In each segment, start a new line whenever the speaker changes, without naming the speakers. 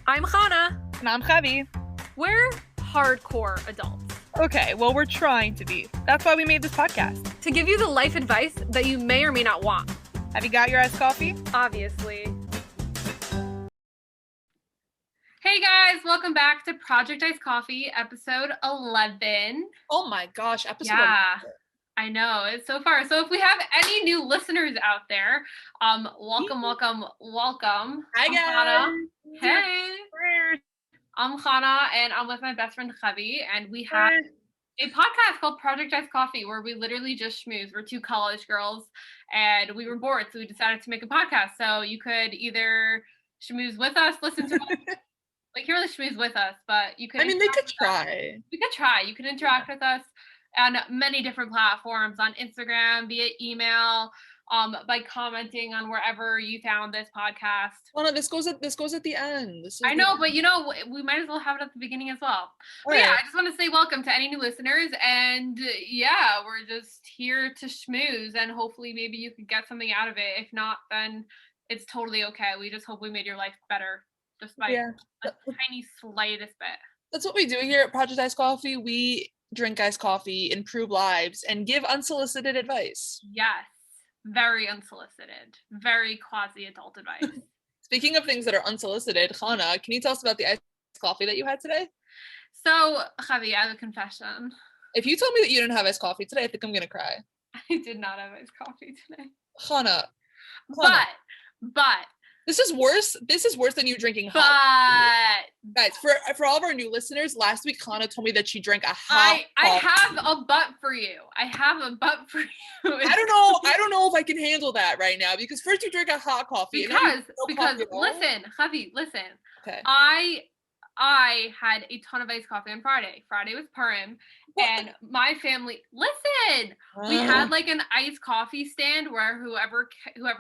I'm Hana.
And I'm Chevi.
We're hardcore adults.
Okay, well, we're trying to be. That's why we made this podcast.
To give you the life advice that you may or may not want.
Have you got your iced coffee?
Obviously. Hey guys, welcome back to Project Iced Coffee, episode 11.
Oh my gosh, episode
11.
11.
I know, it's so far. So if we have any new listeners out there, welcome.
Hi guys.
Hana. Hey. I'm Hana, and I'm with my best friend Chevi, and we have a podcast called Project Iced Coffee, where we literally just schmooze. We're two college girls, and we were bored, so we decided to make a podcast. So you could either schmooze with us, listen to us, like you really schmooze with us, but you could.
I mean, they could try.
We could try. You could interact with us on many different platforms, on Instagram, via email, by commenting on wherever you found this podcast.
Well, no, this goes at the end.
I know, but you know, we might as well have it at the beginning as well. But yeah, I just want to say welcome to any new listeners, and yeah, we're just here to schmooze, and hopefully maybe you could get something out of it. If not, then it's totally okay. We just hope we made your life better, just by a tiny slightest bit.
That's what we do here at Project Iced Coffee. We drink iced coffee, improve lives, and give unsolicited advice.
Yes, very unsolicited, very quazi adult advice.
Speaking of things that are unsolicited, Hana, can you tell us about the iced coffee that you had today?
So, Chevi, I have a confession.
If you tell me that you didn't have iced coffee today, I think I'm gonna cry.
I did not have iced coffee today.
Hana.
But
this is worse. This is worse than you drinking hot. Guys, for all of our new listeners, last week Hana told me that she drank a hot
I have a butt for you. I
don't know if I can handle that right now, because first you drink a hot coffee.
Because listen, Javi, listen.
Okay.
I had a ton of iced coffee on Friday. Friday was Purim, and my family. Listen, we had like an iced coffee stand where whoever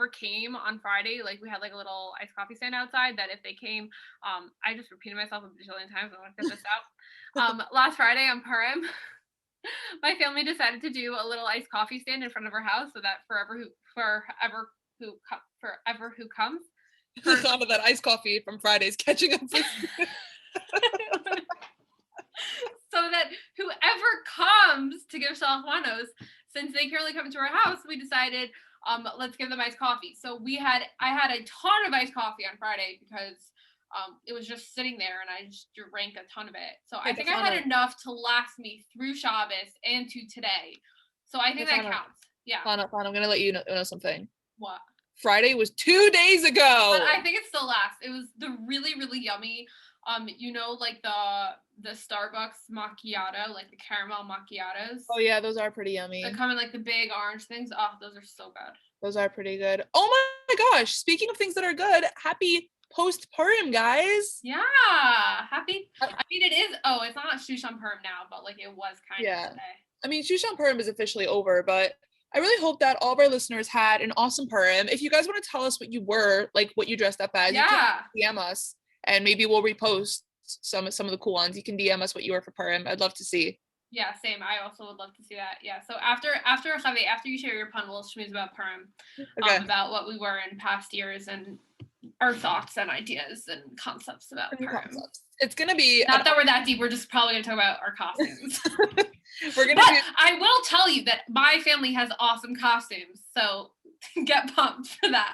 came on Friday, like we had like a little iced coffee stand outside. That if they came, I just repeated myself a bajillion times. I want to get this out. Last Friday on Purim, my family decided to do a little iced coffee stand in front of our house, so that forever who comes.
Some of that iced coffee from Friday's catching up with
so that whoever comes to give shalachmanos, since they can only come to our house, we decided let's give them iced coffee. So I had a ton of iced coffee on Friday because it was just sitting there, and I just drank a ton of it. So I think I had enough to last me through Shabbos and to today. So I think that counts. Yeah.
Hana, I'm gonna let you know something.
What?
Friday was 2 days ago.
But I think it still lasts. It was the really, really yummy, like the Starbucks macchiato, like the caramel macchiatos.
Oh yeah, those are pretty yummy.
They come in like the big orange things. Oh, those are so good.
Those are pretty good. Oh my gosh, speaking of things that are good, happy post-Purim, guys.
Yeah, happy. I mean, it is. Oh, it's not Shushan Purim now, but like it was kind of today. I
mean, Shushan Purim is officially over, but I really hope that all of our listeners had an awesome Purim. If you guys want to tell us what you were, like what you dressed up as, you can DM us, and maybe we'll repost some of the cool ones. You can DM us what you were for Purim. I'd love to see.
Yeah, same. I also would love to see that. Yeah. So after you share your pun, we'll schmooze about Purim, about what we were in past years and our thoughts and ideas and concepts about Purim.
It's gonna be
not that we're that deep. We're just probably gonna talk about our costumes. I will tell you that my family has awesome costumes, so get pumped for that.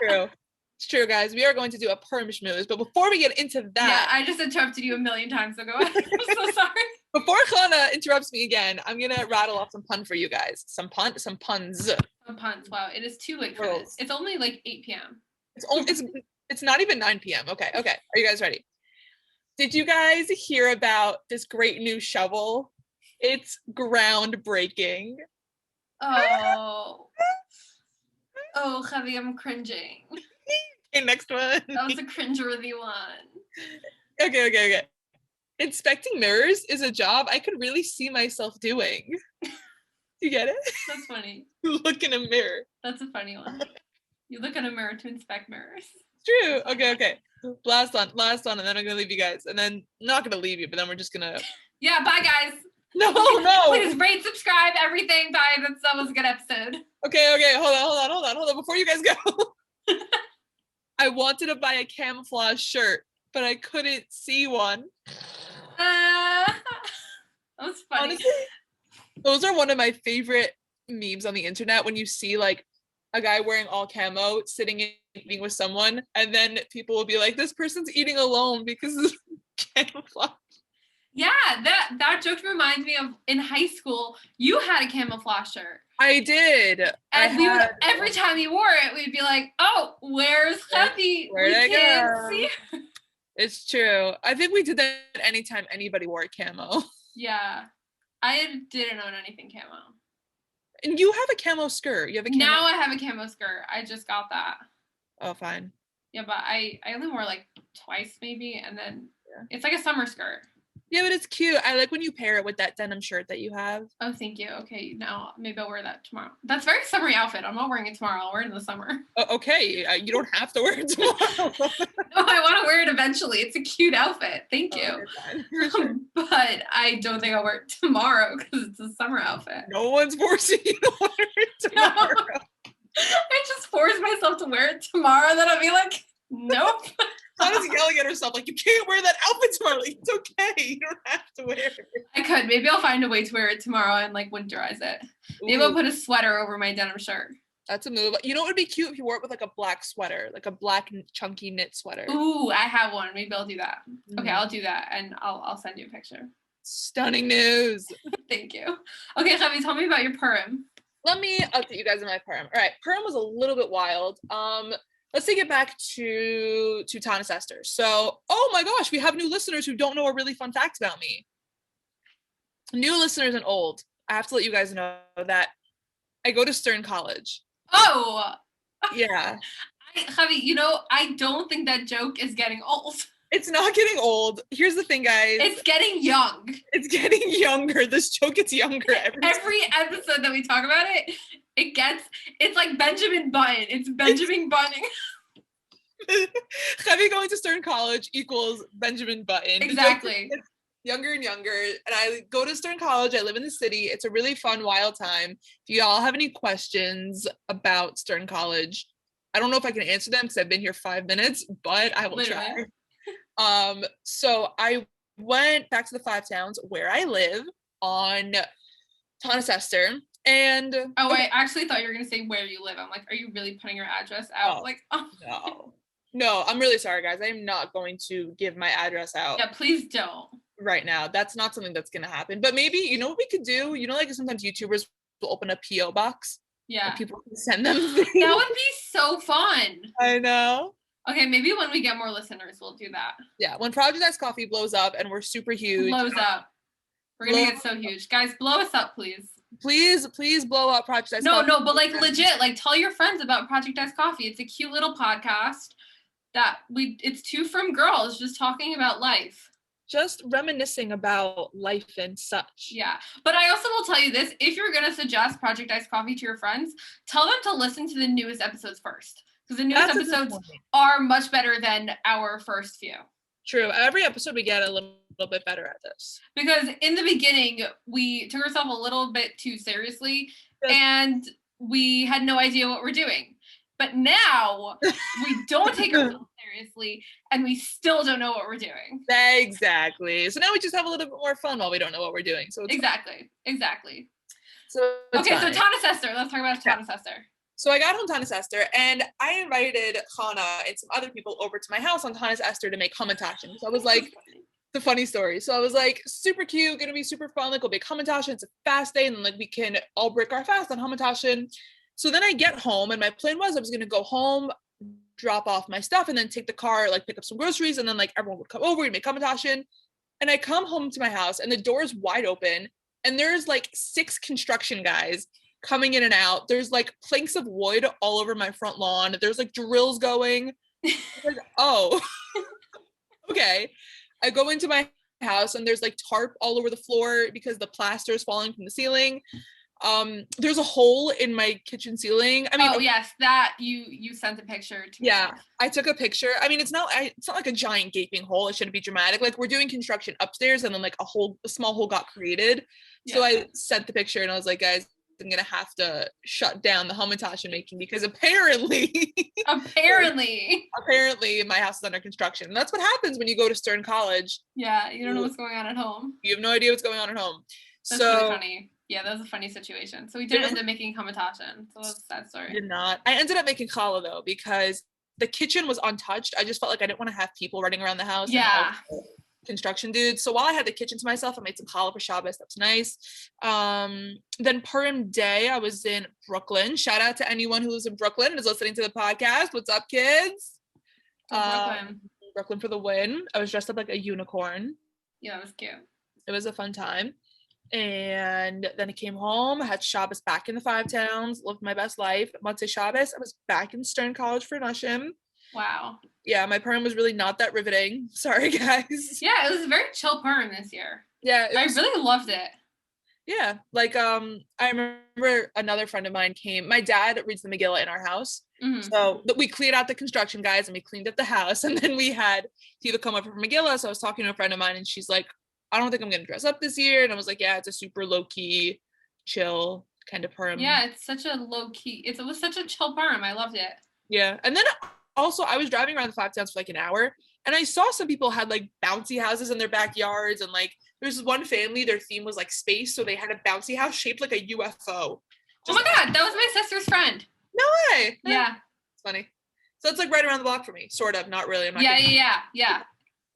It's true, guys. We are going to do a Purim schmooze, but before we get into that,
I just interrupted you a million times ago. I'm so sorry.
Before Hana interrupts me again, I'm gonna rattle off some pun for you guys. Some puns.
Some puns. Wow, it is too late for this. It's only like 8 p.m.
It's not even 9 p.m. Okay. Are you guys ready? Did you guys hear about this great new shovel? It's groundbreaking.
Oh, Javi, I'm cringing.
Okay, next one.
That was a cringeworthy one.
Okay. Inspecting mirrors is a job I could really see myself doing. You get it?
That's funny.
Look in a mirror.
That's a funny one. You look in a mirror to inspect mirrors.
True. Okay. Last one, and then I'm gonna leave you guys. And then not gonna leave you, but then we're just gonna
bye guys.
No.
Please rate, subscribe, everything. Bye. That was a good episode.
Okay. Hold on. Before you guys go. I wanted to buy a camouflage shirt, but I couldn't see one.
That was funny.
Honestly, those are one of my favorite memes on the internet, when you see like a guy wearing all camo sitting and eating with someone, and then people will be like, this person's eating alone because of camouflage.
Yeah, that joke reminds me of in high school, you had a camouflage shirt.
I did.
And we would, every time you wore it, we'd be like, oh, where's Heavy?
Where'd
we
I
can't
go?
see her.
It's true. I think we did that anytime anybody wore camo.
Yeah. I didn't own anything camo.
And you have a camo skirt. You have a camo.
Now I have a camo skirt. I just got that.
Oh, fine.
Yeah, but I only wore like twice maybe, and then it's like a summer skirt.
Yeah, but it's cute. I like when you pair it with that denim shirt that you have.
Oh, thank you. Okay, now maybe I'll wear that tomorrow. That's a very summery outfit. I'm not wearing it tomorrow. I'll wear it in the summer.
Okay, you don't have to wear it tomorrow.
No, I want to wear it eventually. It's a cute outfit. Thank you. Sure. But I don't think I'll wear it tomorrow because it's a summer outfit.
No one's forcing you to wear it tomorrow. No.
I just force myself to wear it tomorrow, then I'll be like, nope.
Hana's yelling at herself like, you can't wear that outfit tomorrow. Like, it's okay. You don't have to wear it.
I could. Maybe I'll find a way to wear it tomorrow and like winterize it. Maybe I'll put a sweater over my denim shirt.
That's a move. You know what would be cute if you wore it with like a black sweater, like a black chunky knit sweater.
Ooh, I have one. Maybe I'll do that. Okay, I'll do that and I'll send you a picture.
Stunning news.
Thank you. Okay, Chevi, tell me about your Purim.
Let me update you guys on my Purim. All right, Purim was a little bit wild. Let's take it back to Tanis Esther. So, oh my gosh, we have new listeners who don't know a really fun fact about me. New listeners and old. I have to let you guys know that I go to Stern College.
Oh!
Yeah.
Chevi, you know, I don't think that joke is getting old.
It's not getting old. Here's the thing, guys.
It's getting young.
It's getting younger. This joke gets younger
every episode that we talk about it. It's like Benjamin Button. It's Benjamin Buttoning.
Chevi going to Stern College equals Benjamin Button.
Exactly.
Younger and younger. And I go to Stern College. I live in the city. It's a really fun, wild time. If y'all have any questions about Stern College, I don't know if I can answer them because I've been here 5 minutes, but I will try. So I went back to the Five Towns where I live on Tanis Esther. And
oh wait, I actually thought you were gonna say where you live. I'm like, are you really putting your address out?
No, I'm really sorry, guys. I am not going to give my address out.
Yeah, please don't.
Right now, that's not something that's gonna happen. But maybe, you know what we could do? You know, like sometimes YouTubers will open a PO box.
Yeah.
And people can send them things.
That would be so fun.
I know.
Okay, maybe when we get more listeners, we'll do that.
Yeah, when Project Ice Coffee blows up and we're super huge.
Blows up. We're gonna get so huge. Guys, blow us up, please.
Please blow up Project Ice Coffee.
No, but like legit, like tell your friends about Project Ice Coffee. It's a cute little podcast that it's two from girls just talking about life.
Just reminiscing about life and such.
Yeah, but I also will tell you this, if you're gonna suggest Project Ice Coffee to your friends, tell them to listen to the newest episodes first. Because the newest episodes are much better than our first few.
True. Every episode we get a little bit better at this.
Because in the beginning, we took ourselves a little bit too seriously and we had no idea what we're doing. But now we don't take ourselves seriously and we still don't know what we're doing.
Exactly. So now we just have a little bit more fun while we don't know what we're doing. So
exactly. So
okay,
so Tanis Esther. Let's talk about Tanis Esther.
So I got home Tanis Esther and I invited Hana and some other people over to my house on Tanis Esther to make hamantashen. So I was like, the funny story. So I was like, super cute, gonna be super fun. Like we'll make hamantashen. It's a fast day, and then like we can all break our fast on hamantashen. So then I get home, and my plan was I was gonna go home, drop off my stuff, and then take the car, like pick up some groceries, and then like everyone would come over, we'd make hamantashen. And I come home to my house, and the door is wide open, and there's like 6 construction guys coming in and out. There's like planks of wood all over my front lawn. There's like drills going. Like, oh, okay. I go into my house and there's like tarp all over the floor because the plaster is falling from the ceiling. There's a hole in my kitchen ceiling. I mean,
oh yes, that you sent a picture to me.
Yeah, I took a picture. I mean, it's not like a giant gaping hole. It shouldn't be dramatic. Like we're doing construction upstairs and then like a small hole got created. Yeah. So I sent the picture and I was like, guys, I'm gonna have to shut down the hamantaschen making because apparently my house is under construction. And that's what happens when you go to Stern College.
Yeah, you don't know what's going on at home.
You have no idea what's going on at home.
That's really funny. Yeah, that was a funny situation. So we didn't end up making hamantaschen. So that's a sad story.
Did not. I ended up making challah though because the kitchen was untouched. I just felt like I didn't want to have people running around the house.
Yeah.
Construction dudes. So while I had the kitchen to myself, I made some challah for Shabbos. That was nice. Then Purim day, I was in Brooklyn. Shout out to anyone who lives in Brooklyn and is listening to the podcast. What's up, kids? Brooklyn for the win. I was dressed up like a unicorn.
Yeah, that was cute.
It was a fun time. And then I came home, I had Shabbos back in the Five Towns, lived my best life. Motzei Shabbos, I was back in Stern College for Nashim.
Wow.
Yeah, my Purim was really not that riveting. Sorry, guys.
Yeah, it was a very chill Purim this year.
Yeah.
I really loved it.
Yeah, like I remember another friend of mine came. My dad reads the Megillah in our house. Mm-hmm. So we cleared out the construction guys and we cleaned up the house. And then we had people come over for Megillah. So I was talking to a friend of mine and she's like, I don't think I'm gonna dress up this year. And I was like, yeah, it's a super low-key, chill kind of Purim.
Yeah, it's such a low-key, it was such a chill Purim. I loved it.
Yeah. And then also I was driving around the Five Towns for like an hour and I saw some people had like bouncy houses in their backyards and like there's one family, their theme was like space, so they had a bouncy house shaped like a UFO.
Oh my god, that was my sister's friend.
No way.
Yeah.
It's funny. So it's like right around the block for me, sort of, not really. I'm not
yeah.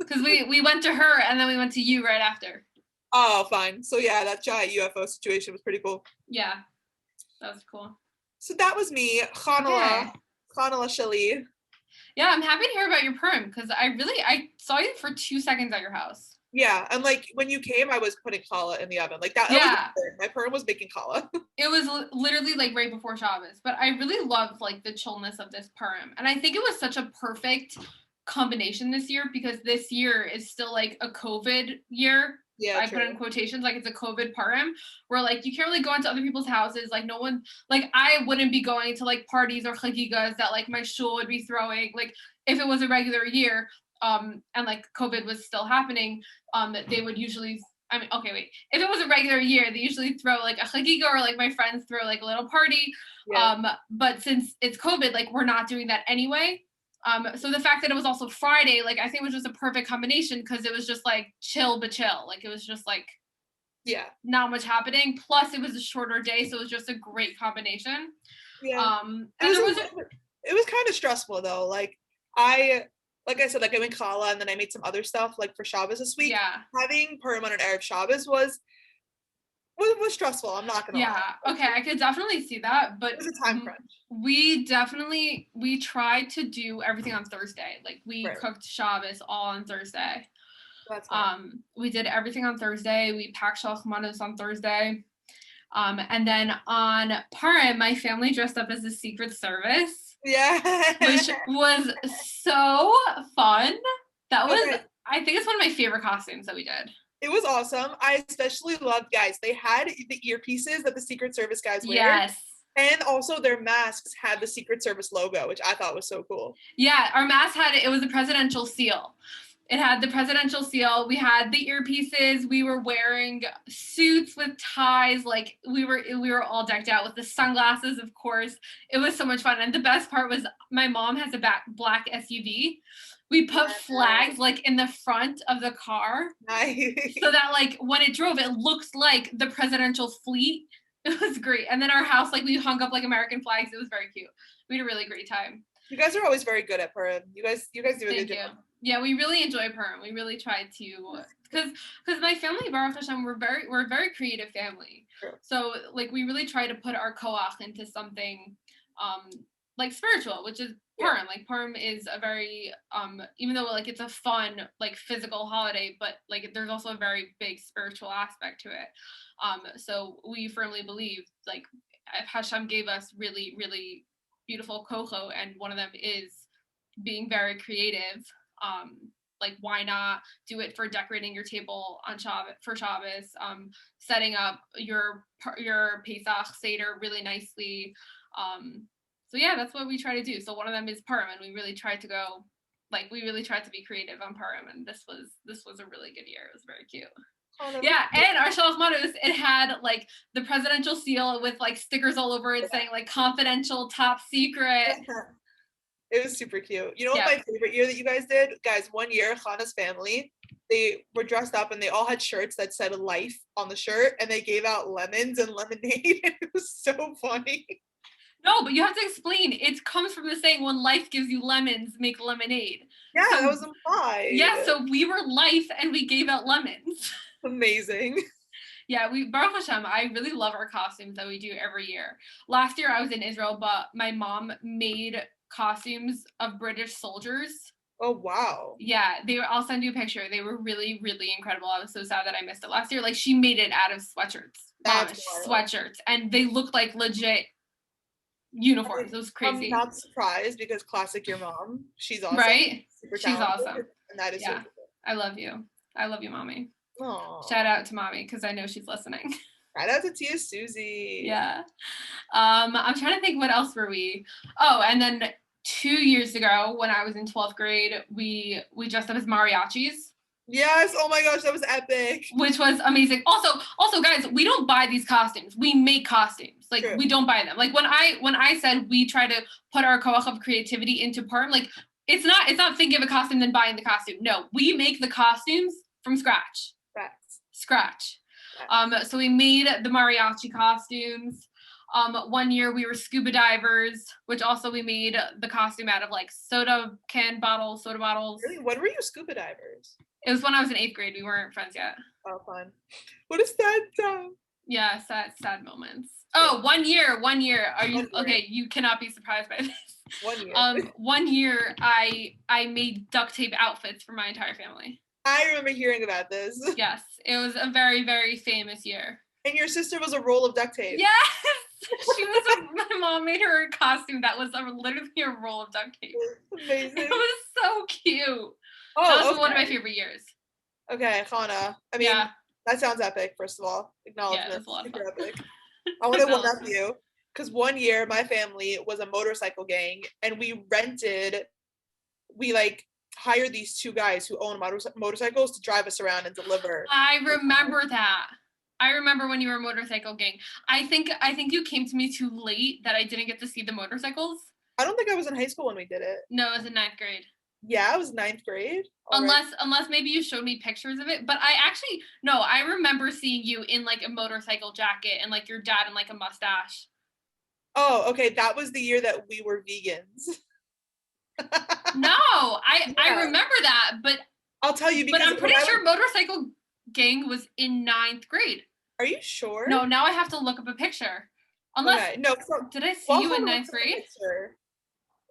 Because we went to her and then we went to you right after.
Oh, fine. So yeah, that giant UFO situation was pretty cool.
Yeah, that was cool.
So that was me, Chanala Shali.
Yeah, I'm happy to hear about your Purim because I saw you for 2 seconds at your house.
Yeah, and like when you came, I was putting challah in the oven. Like that.
Yeah.
My Purim was making challah.
It was literally like right before Shabbos, but I really loved like the chillness of this Purim, and I think it was such a perfect combination this year because this year is still like a COVID year.
Yeah,
I put in quotations, like it's a COVID Purim where like you can't really go into other people's houses. Like no one, like I wouldn't be going to like parties or chagigas that like my shul would be throwing. Like if it was a regular year, and like COVID was still happening, they would usually, if it was a regular year, they usually throw like a chagiga or like my friends throw like a little party. Yeah. But since it's COVID, like we're not doing that anyway. So the fact that it was also Friday, like I think it was just a perfect combination because it was just like chill but chill. Like it was just like not much happening. Plus it was a shorter day, so it was just a great combination.
Yeah. It was kind of stressful though. Like I said, like I made challah and then I made some other stuff like for Shabbos this week.
Yeah.
Having Purim on an Erev Shabbos was stressful. I'm not gonna lie.
Okay, I could definitely see that, but
it was a time crunch.
We tried to do everything on Thursday. Like we cooked Shabbos all on Thursday.
That's nice.
We did everything on Thursday. We packed shalchmanos on Thursday. And then on Purim, my family dressed up as the Secret Service.
Yeah.
Which was so fun. That was, I think it's one of my favorite costumes that we did.
It was awesome. I especially loved, guys, they had the earpieces that the Secret Service guys wear.
Yes.
And also their masks had the Secret Service logo, which I thought was so cool.
Yeah, our mask it was a presidential seal. It had the presidential seal. We had the earpieces. We were wearing suits with ties. Like we were all decked out with the sunglasses, of course. It was so much fun. And the best part was my mom has a black SUV. We put flags like in the front of the car.
Nice.
So that like when it drove, it looks like the presidential fleet. It was great. And then our house, like we hung up like American flags. It was very cute. We had a really great time.
You guys are always very good at Purim. You guys do a good job.
Yeah, we really enjoy Purim. We really tried to, because my family, Baruch Hashem, we're a very creative family.
True.
So like we really try to put our koach into something like spiritual, which is Purim. Like Purim is a very even though like it's a fun like physical holiday, but like there's also a very big spiritual aspect to it. So we firmly believe like Hashem gave us really, really beautiful kocho, and one of them is being very creative. Like why not do it for decorating your table on Shabbos, setting up your Pesach Seder really nicely. So yeah, that's what we try to do. So one of them is Purim, and we really tried to be creative on Purim, and this was a really good year. It was very cute. Yeah, and our Charlap mottos, it had like the presidential seal with like stickers all over it saying like confidential, top secret.
It was super cute. You know what my favorite year that you guys did? Guys, one year, Hana's family, they were dressed up and they all had shirts that said life on the shirt, and they gave out lemons and lemonade, and it was so funny.
No, but you have to explain. It comes from the saying, when life gives you lemons, make lemonade.
Yeah, so, that was implied.
Yeah, so we were life and we gave out lemons.
Amazing.
Yeah, Baruch Hashem, I really love our costumes that we do every year. Last year I was in Israel, but my mom made costumes of British soldiers.
Oh, wow.
Yeah, I'll send you a picture. They were really, really incredible. I was so sad that I missed it last year. Like, she made it out of sweatshirts. Sweatshirts. And they looked like legit uniforms. It was crazy.
I'm not surprised because classic your mom. She's awesome.
Right?
Super
She's awesome.
And that is so cool.
I love you. I love you, mommy.
Aww.
Shout out to mommy because I know she's listening.
Shout out to Tia Susie.
Yeah. I'm trying to think, what else were we? Oh, and then 2 years ago when I was in 12th grade, we dressed up as mariachis.
Yes, oh my gosh, that was epic.
Which was amazing. Also guys, we don't buy these costumes. We make costumes. Like, True. We don't buy them. Like, when I said we try to put our koach of creativity into Purim, like, it's not thinking of a costume then buying the costume. No, we make the costumes from scratch. Scratch. So we made the mariachi costumes. 1 year we were scuba divers, which also we made the costume out of like soda bottles.
Really? When were you scuba divers?
It was when I was in 8th grade. We weren't friends yet.
Oh, fun. What is that?
Yeah, sad moments. Oh, 1 year. Are you okay? You cannot be surprised by this.
1 year.
1 year I made duct tape outfits for my entire family.
I remember hearing about this.
Yes, it was a very, very famous year.
And your sister was a roll of duct tape.
Yes, my mom made her a costume that was literally a roll of duct tape.
Amazing.
It was so cute.
Oh,
that was one of my favorite years.
Okay, Hana. I mean, that sounds epic. First of all, acknowledgement.
Yeah, it was a lot of fun.
Epic. I want to one up you because 1 year my family was a motorcycle gang, and we hired these 2 guys who own motorcycles to drive us around and deliver.
I remember that. I remember when you were a motorcycle gang. I think you came to me too late that I didn't get to see the motorcycles.
I don't think I was in high school when we did it.
No, it was in 9th grade.
Yeah, it was 9th grade.
Unless maybe you showed me pictures of it. But I remember seeing you in like a motorcycle jacket and like your dad in like a mustache.
Oh, okay. That was the year that we were vegans.
No, I remember that, but
I'll tell you because
I'm pretty sure motorcycle gang was in 9th grade.
Are you sure?
No, now I have to look up a picture. Unless did I see you in 9th grade?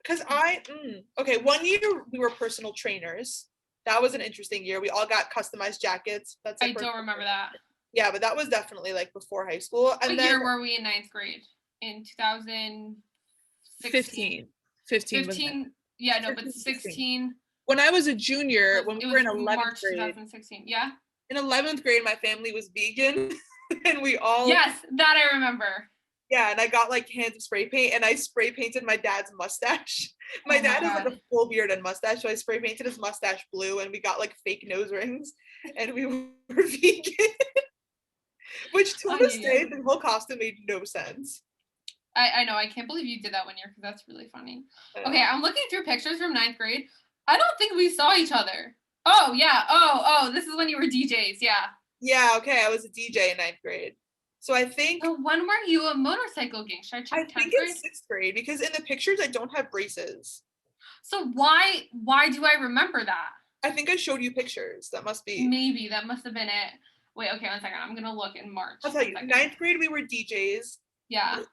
Because 1 year we were personal trainers. That was an interesting year. We all got customized jackets.
I don't remember that.
Yeah, but that was definitely like before high school. And
what year were we in 9th grade? In 2016.
15.
Yeah, no, but 16.
When I was a junior, when we were in 11th
March
grade.
2016. Yeah.
In 11th grade, my family was vegan, and we all.
Yes, that I remember.
Yeah, and I got like cans of spray paint, and I spray painted my dad's mustache. My dad has like a full beard and mustache, so I spray painted his mustache blue, and we got like fake nose rings, and we were vegan. Which to this day, the whole costume made no sense.
I know. I can't believe you did that 1 year because that's really funny. Okay, I'm looking through pictures from 9th grade. I don't think we saw each other. Oh, yeah. Oh, this is when you were DJs. Yeah.
Yeah, okay. I was a DJ in 9th grade. So I think.
So when were you a motorcycle gang? Should I check 10th grade?
I think it's 6th grade because in the pictures I don't have braces.
So why do I remember that?
I think I showed you pictures. That must be.
Maybe. That must have been it. Wait, okay, 1 second. I'm going to look in March.
I'll tell you. 9th grade we were DJs.
Yeah.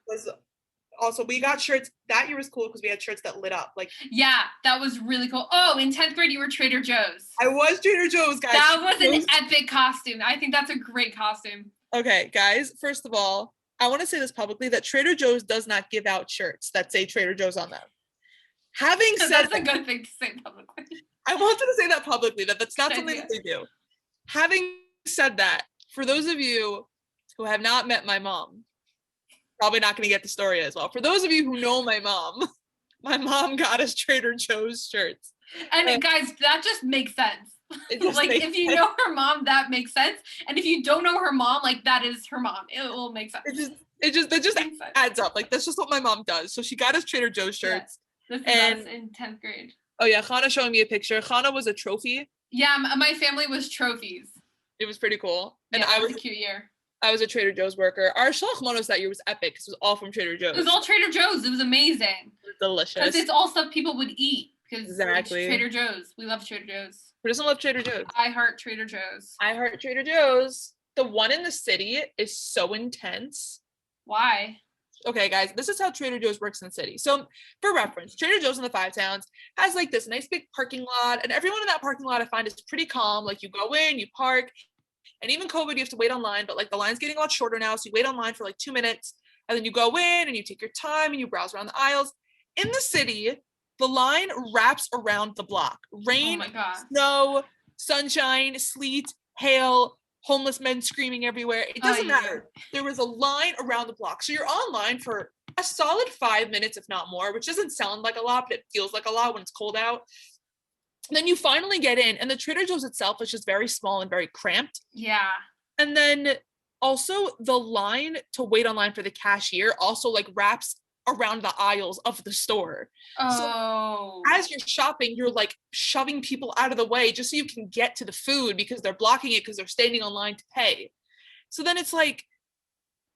Also, we got shirts. That year was cool because we had shirts that lit up. Like,
yeah, that was really cool. Oh, in 10th grade, you were Trader Joe's.
I was Trader Joe's, guys.
That was an epic costume. I think that's a great costume.
Okay, guys, first of all, I want to say this publicly that Trader Joe's does not give out shirts that say Trader Joe's on them. Having said
that's a good thing to say publicly.
I wanted to say that publicly, that's not something that they do. Having said that, for those of you who have not met my mom, probably not going to get the story as well. For those of you who know my mom got us Trader Joe's shirts.
And guys, that just makes sense. Like, if you know her mom, that makes sense. And if you don't know her mom, like, that is her mom. It will make sense.
It just adds up. Like, that's just what my mom does. So she got us Trader Joe's shirts.
This is us in 10th grade.
Oh yeah, Hana showing me a picture. Hana was a trophy.
Yeah, my family was trophies.
It was pretty cool. And
I was a cute year.
I was a Trader Joe's worker. Our Shalach Manos that year was epic because it was all from Trader Joe's.
It was all Trader Joe's. It was amazing.
It was delicious.
Because it's all stuff people would eat. Because
exactly.
It's Trader Joe's. We love Trader Joe's.
Who doesn't love Trader Joe's?
I heart Trader Joe's.
I heart Trader Joe's. The one in the city is so intense.
Why?
Okay, guys, this is how Trader Joe's works in the city. So, for reference, Trader Joe's in the Five Towns has like this nice big parking lot, and everyone in that parking lot I find is pretty calm. Like, you go in, you park, and even COVID, you have to wait online, but like the line's getting a lot shorter now, so you wait online for like 2 minutes, and then you go in and you take your time and you browse around the aisles. In the city, the line wraps around the block. Rain, snow, sunshine, sleet, hail, homeless men screaming everywhere. It doesn't matter. There was a line around the block. So you're online for a solid 5 minutes, if not more, which doesn't sound like a lot, but it feels like a lot when it's cold out. And then you finally get in, and the Trader Joe's itself is just very small and very cramped.
Yeah.
And then also the line to wait online for the cashier also like wraps around the aisles of the store.
Oh.
So as you're shopping, you're like shoving people out of the way just so you can get to the food because they're blocking it because they're standing online to pay. So then it's like,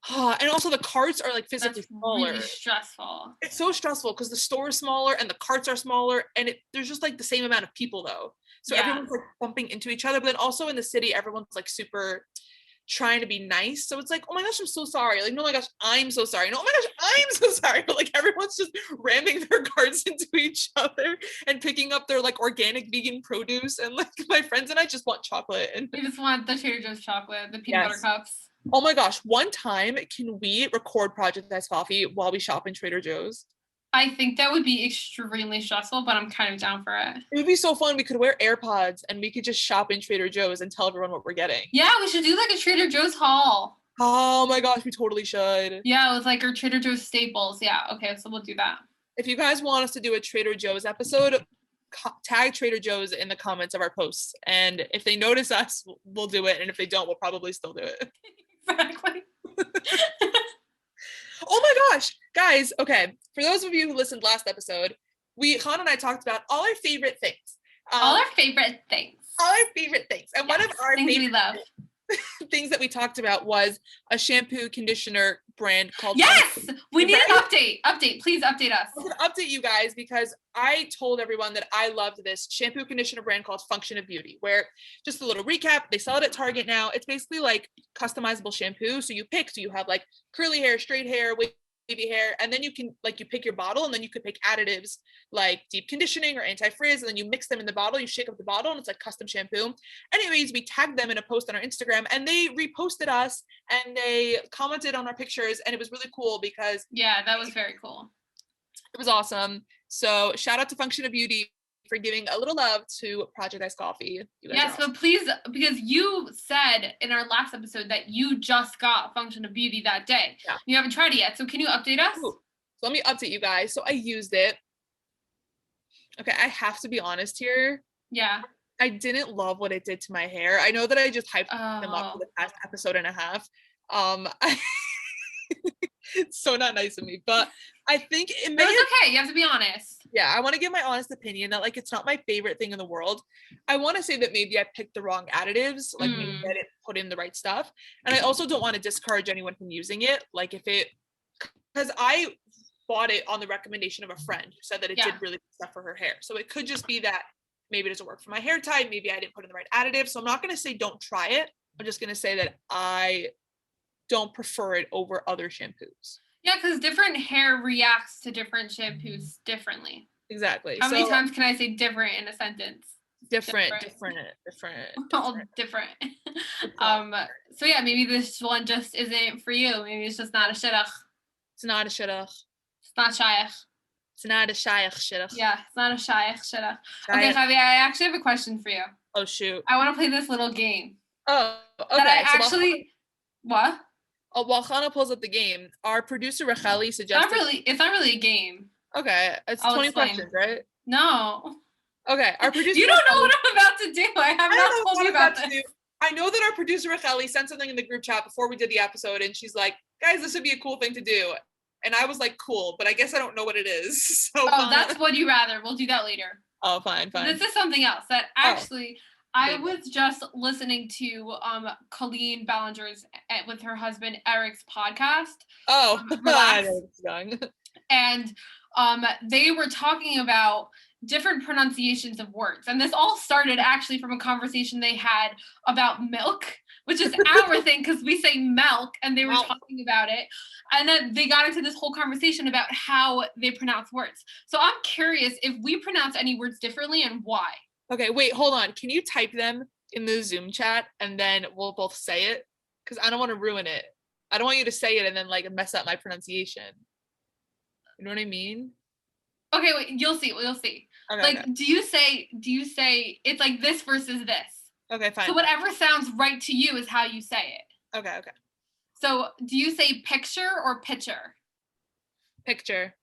and also the carts are like physically smaller.
Really stressful.
It's so stressful because the store is smaller and the carts are smaller, and there's just like the same amount of people though. So everyone's like bumping into each other, but then also in the city, everyone's like super trying to be nice. So it's like, oh my gosh, I'm so sorry. Like, no, oh my gosh, I'm so sorry. No, oh my gosh, I'm so sorry. But like everyone's just ramming their carts into each other and picking up their like organic vegan produce. And like my friends and I just want chocolate. And
we just want the Trader Joe's chocolate, the peanut butter cups.
Oh my gosh, one time, can we record Project Iced Coffee while we shop in Trader Joe's?
I think that would be extremely stressful, but I'm kind of down for it.
It would be so fun. We could wear AirPods and we could just shop in Trader Joe's and tell everyone what we're getting.
Yeah, we should do like a Trader Joe's haul.
Oh my gosh, we totally should.
Yeah, with like our Trader Joe's staples. Yeah, okay, so we'll do that.
If you guys want us to do a Trader Joe's episode, tag Trader Joe's in the comments of our posts. And if they notice us, we'll do it. And if they don't, we'll probably still do it.
Exactly.
Oh my gosh, guys. Okay. For those of you who listened last episode, Hana and I talked about all our favorite things.
All our favorite things.
And one of our
things
favorite
we love.
things that we talked about was a shampoo conditioner brand called
we need an update. Please update us.
I'm going to update you guys because I told everyone that I loved this shampoo conditioner brand called Function of Beauty, where, just a little recap, they sell it at Target now. It's basically like customizable shampoo. So you have like curly hair, straight hair, wavy hair, and then you pick your bottle, and then you could pick additives like deep conditioning or anti-frizz, and then you mix them in the bottle, you shake up the bottle, and it's like custom shampoo. Anyways, we tagged them in a post on our Instagram, and they reposted us and they commented on our pictures, and it was really cool because
that was very cool.
It was awesome. So shout out to Function of Beauty for giving a little love to Project Iced Coffee.
Yes, but please, because you said in our last episode that you just got Function of Beauty that day. Yeah. You haven't tried it yet, so can you update us?
Ooh. So let me update you guys. So I used it. Okay, I have to be honest here.
Yeah.
I didn't love what it did to my hair. I know that I just hyped them up for the past episode and a half. It's so not nice of me, but I think it
was okay. You have to be honest.
Yeah, I want to give my honest opinion that like it's not my favorite thing in the world. I want to say that maybe I picked the wrong additives, like maybe I didn't put in the right stuff. And I also don't want to discourage anyone from using it. Like because I bought it on the recommendation of a friend who said that it did really good stuff for her hair. So it could just be that maybe it doesn't work for my hair type. Maybe I didn't put in the right additive. So I'm not going to say don't try it. I'm just going to say that I don't prefer it over other shampoos.
Yeah, because different hair reacts to different shampoos differently.
Exactly.
How many times can I say different in a sentence?
Different.
All different. So yeah, maybe this one just isn't for you. Maybe it's just not a shidduch.
It's not a shidduch.
It's not shaykh.
It's not a shaykh shidduch.
Yeah, it's not a shaykh shidduch. Okay, Javi, I actually have a question for you.
Oh shoot.
I want to play this little game.
Oh, okay.
That I actually what?
Oh, while Hana pulls up the game, our producer Racheli suggested.
It's not really a game.
Okay, it's 20 questions, right?
No.
Okay, our producer.
You don't know what I'm about to do. I have
don't know
told you about this.
I know that our producer Racheli sent something in the group chat before we did the episode, and she's like, guys, this would be a cool thing to do. And I was like, cool, but I guess I don't know what it is. So
that's Would You Rather. We'll do that later.
Oh, fine.
This is something else that actually I was just listening to Colleen Ballinger's with her husband Eric's podcast.
Oh,
Relax. And they were talking about different pronunciations of words. And this all started actually from a conversation they had about milk, which is our thing because we say milk, and they were talking about it. And then they got into this whole conversation about how they pronounce words. So I'm curious if we pronounce any words differently and why.
Okay, wait, hold on. Can you type them in the Zoom chat and then we'll both say it? Because I don't want to ruin it. I don't want you to say it and then like mess up my pronunciation. You know what I mean?
Okay, wait, you'll see. Okay, like, okay. Do you say it's like this versus this? Okay, fine. So whatever sounds right to you is how you say it. Okay. So do you say picture or pitcher? Picture,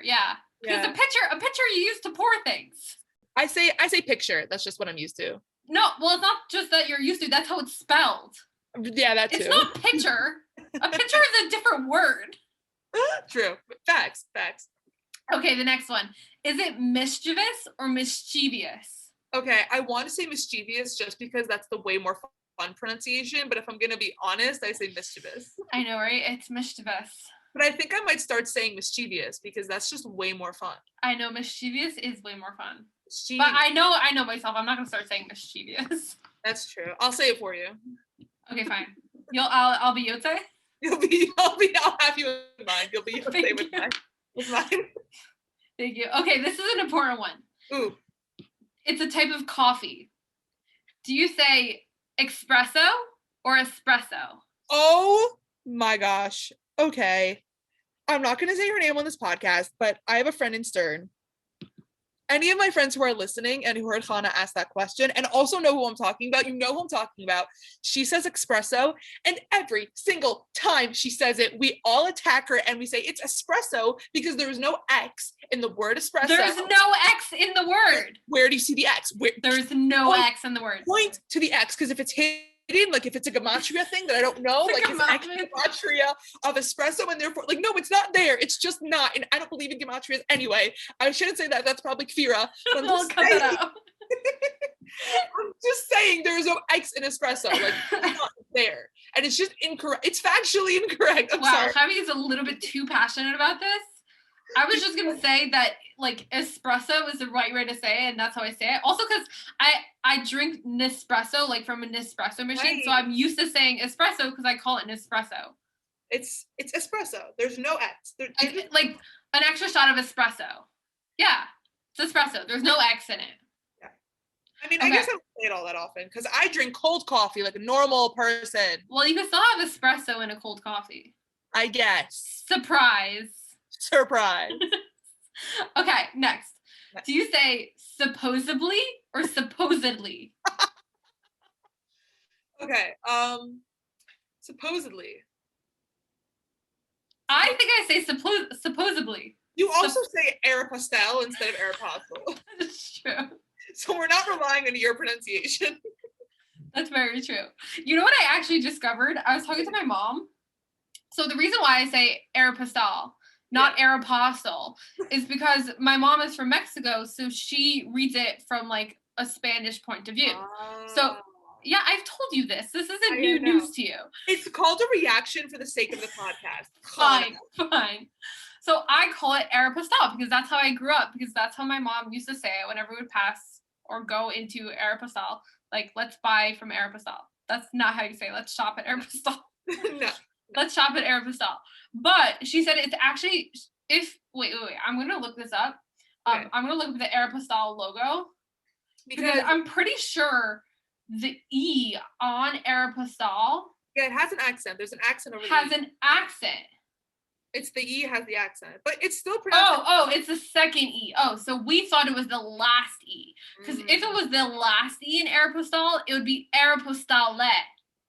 yeah. Because a pitcher you use to pour things.
I say picture. That's just what I'm used to.
No, well, it's not just that you're used to. That's how it's spelled.
Yeah, that too.
It's not pitcher. A pitcher is a different word.
True. Facts.
Okay, the next one. Is it mischievous or mischievous?
Okay, I want to say mischievous just because that's the way more fun pronunciation, but if I'm going to be honest, I say mischievous.
I know, right? It's mischievous.
But I think I might start saying mischievous because that's just way more fun.
I know, mischievous is way more fun. But I know myself. I'm not going to start saying mischievous.
That's true. I'll say it for you.
Okay, fine. I'll be Yotze?
I'll have you in mind. You'll be Yotze with mine.
Thank you. Okay, this is an important one. Ooh. It's a type of coffee. Do you say espresso or espresso?
Oh my gosh. Okay. I'm not going to say her name on this podcast, but I have a friend in Stern. Any of my friends who are listening and who heard Hana ask that question and also know who I'm talking about, you know who I'm talking about. She says espresso, and every single time she says it, we all attack her and we say it's espresso because there is no X in the word espresso.
There's no X in the word.
Where do you see the X?
There's no X in the word.
Point to the X, because if it's hidden, like if it's a gematria thing that I don't know, like it's actually gematria of espresso, and therefore, like, no, it's not there. It's just not, and I don't believe in gematrias anyway. I shouldn't say that. That's probably Kfira. But I'm just saying there's no X in espresso. Like, it's not there. And it's just incorrect. It's factually incorrect. I'm sorry.
Javi is a little bit too passionate about this. I was just going to say that, like, espresso is the right way to say it, and that's how I say it. Also, because I drink Nespresso, like, from a Nespresso machine, right. So I'm used to saying espresso because I call it Nespresso.
It's espresso. There's no X.
Like, an extra shot of espresso. Yeah, it's espresso. There's no X in it.
Yeah. I mean, okay. I guess I don't say it all that often because I drink cold coffee like a normal person.
Well, you can still have espresso in a cold coffee.
I guess.
Surprise. Okay, next. Do you say supposedly or supposedly?
Okay, supposedly.
I think I say supposedly.
You also say Aeropostale instead of Aeropostale.
That's true.
So we're not relying on your pronunciation.
That's very true. You know what I actually discovered? I was talking to my mom. So the reason why I say Aeropostale, not Aeropostale, is because my mom is from Mexico, so she reads it from like a Spanish point of view. So yeah, I've told you this. This isn't new news to you.
It's called a reaction for the sake of the podcast.
Fine. So I call it Aeropostale because that's how I grew up, because that's how my mom used to say it whenever we would pass or go into Aeropostale. Like, let's buy from Aeropostale. That's not how you say let's shop at Aeropostale.
No.
Let's shop at Aeropostale. But she said it's actually, wait, I'm going to look this up. Okay. I'm going to look at the Aeropostale logo. Because I'm pretty sure the E on Aeropostale.
Yeah, it has an accent. There's an accent over there.
Has an accent.
It's the E has the accent. But it's still pronounced.
Oh, it's the second E. Oh, so we thought it was the last E. Because if it was the last E in Aeropostale, it would be Aeropostale.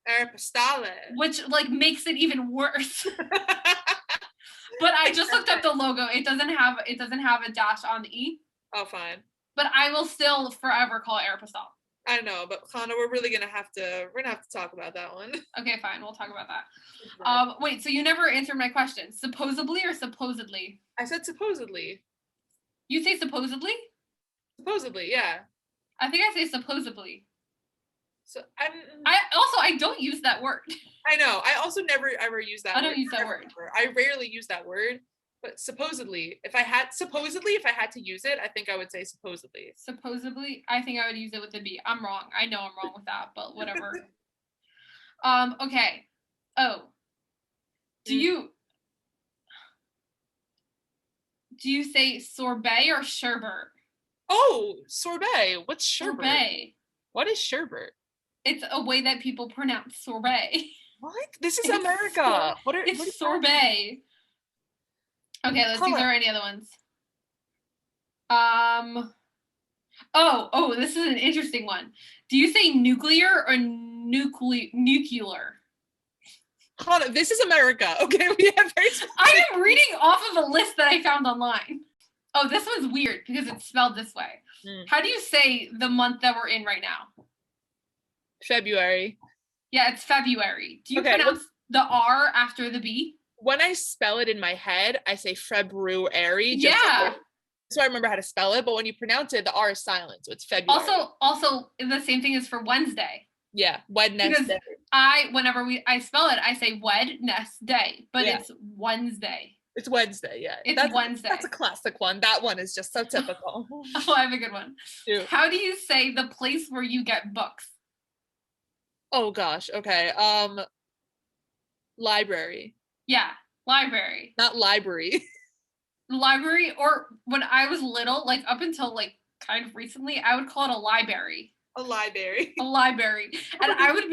Aeropostale.
Which, like, makes it even worse. But I just looked up the logo. It doesn't have a dash on the E.
Oh, fine.
But I will still forever call it Aeropostale.
I don't know, but Hana, we're gonna have to talk about that one.
Okay, fine. We'll talk about that. Wait, so you never answered my question. Supposedly or supposedly?
I said supposedly.
You say supposedly?
Supposedly, yeah.
I think I say supposedly.
So
I don't use that word.
I know. I also never ever use that word.
I don't use that word.
I rarely use that word. But supposedly, if I had to use it, I think I would say supposedly.
Supposedly, I think I would use it with a B. I'm wrong. I know I'm wrong with that, but whatever. Okay. Oh. Do you say sorbet or sherbet?
Oh, sorbet. What's sherbet?
Sorbet.
What is sherbet?
It's a way that people pronounce sorbet.
What? This is America.
It's sorbet. Okay, let's see if there are any other ones. Oh, this is an interesting one. Do you say nuclear or nuclear?
Hana, this is America. Okay, we have very specific.
I am reading off of a list that I found online. Oh, this one's weird because it's spelled this way. How do you say the month that we're in right now?
February.
Yeah, it's February. Do you pronounce the R after the B?
When I spell it in my head, I say February.
Yeah.
So I remember how to spell it, but when you pronounce it, the R is silent, so it's February.
Also, the same thing is for Wednesday.
Yeah, Wednesday.
Because whenever I spell it, I say Wednesday, but it's Wednesday.
It's Wednesday, yeah.
It's Wednesday.
That's a classic one. That one is just so typical.
Oh, I have a good one. Shoot. How do you say the place where you get books?
Oh gosh, okay. Library.
Yeah, library.
Not library.
Library, or when I was little, like up until like kind of recently, I would call it a library.
A library.
A library. And I would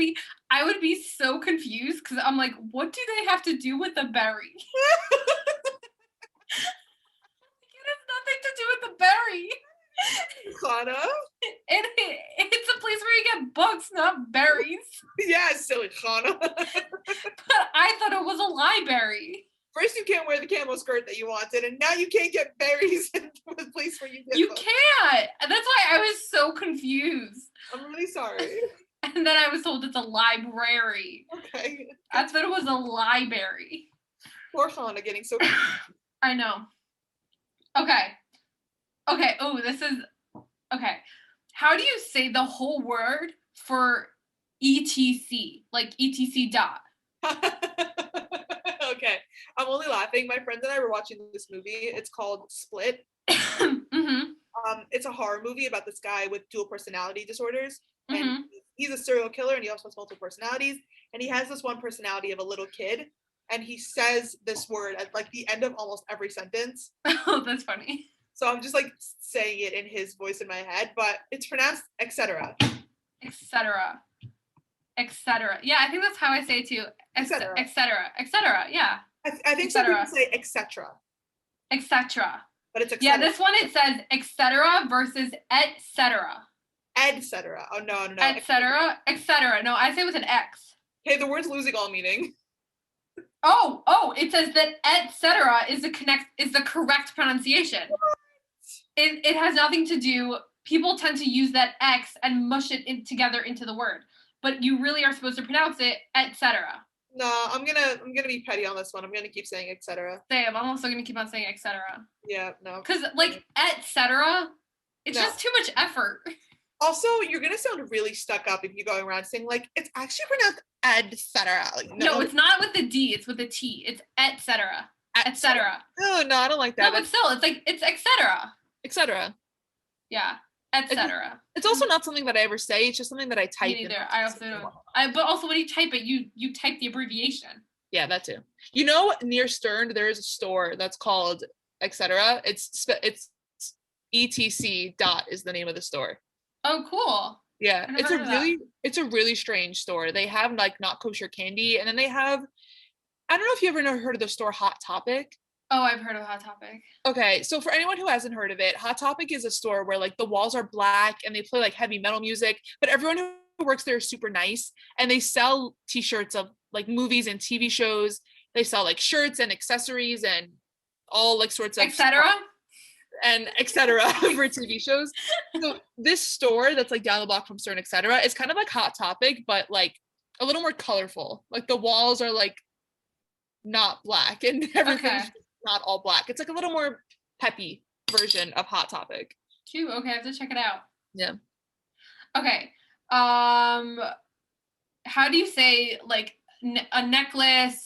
be so confused because I'm like, what do they have to do with the berry? It has nothing to do with the berry.
Hana?
It's a place where you get books, not berries.
Yeah, silly Hana.
But I thought it was a library.
First, you can't wear the camo skirt that you wanted, and now you can't get berries in the place where you get
You
books.
Can't. That's why I was so confused.
I'm really sorry.
And then I was told it's a library.
Okay.
I thought it was a library.
Poor Hana getting so confused.
I know. Okay. Oh, this is... Okay. How do you say the whole word for ETC? Like ETC dot.
Okay. I'm only laughing. My friends and I were watching this movie. It's called Split.
Mm-hmm.
It's a horror movie about this guy with dual personality disorders.
Mm-hmm.
And he's a serial killer, and he also has multiple personalities. And he has this one personality of a little kid. And he says this word at like the end of almost every sentence.
Oh, that's funny.
So I'm just like saying it in his voice in my head, but it's pronounced etc.
Etc. Yeah, I think that's how I say it too. Etc. Yeah.
I think some people say etc.
Etc.
But it's etc.
Yeah, this one it says etc. versus etc.
Etc. Oh no.
Etc. No, I say it with an X.
Okay, the word's losing all meaning.
Oh, it says that etc. is the correct pronunciation. What? It has nothing to do. People tend to use that X and mush it together into the word, but you really are supposed to pronounce it etc.
No, I'm gonna be petty on this one. I'm gonna keep saying etc.
Same. I'm also gonna keep on saying etc.
Yeah, no.
Because like etc. It's just too much effort.
Also, you're gonna sound really stuck up if you're going around saying like it's actually pronounced etc. Like,
no, it's not with the D. It's with the T. It's etc. Etc.
Oh no, I don't like that.
No, but still, it's like it's etc.
Etc.
Yeah, etc.
It's also not something that I ever say. It's just something that I type.
Me neither. I also don't. But also, when you type it, you type the abbreviation. Yeah,
that too. You know, near Stern, there is a store that's called etc. It's ETC dot is the name of the store.
Oh, cool.
Yeah, it's a really strange store. They have like not kosher candy, and then they have, I don't know if you ever heard of the store Hot Topic.
Oh, I've heard of Hot Topic.
Okay, so for anyone who hasn't heard of it, Hot Topic is a store where like the walls are black and they play like heavy metal music, but everyone who works there is super nice, and they sell t-shirts of like movies and TV shows. They sell like shirts and accessories and all like sorts of
etc.
and etc. for TV shows. So this store that's like down the block from Stern, etc. is kind of like Hot Topic, but like a little more colorful. Like the walls are like not black and everything's not all black. It's like a little more peppy version of Hot Topic.
Cute. Okay, I have to check it out.
Yeah.
Okay. How do you say like a necklace,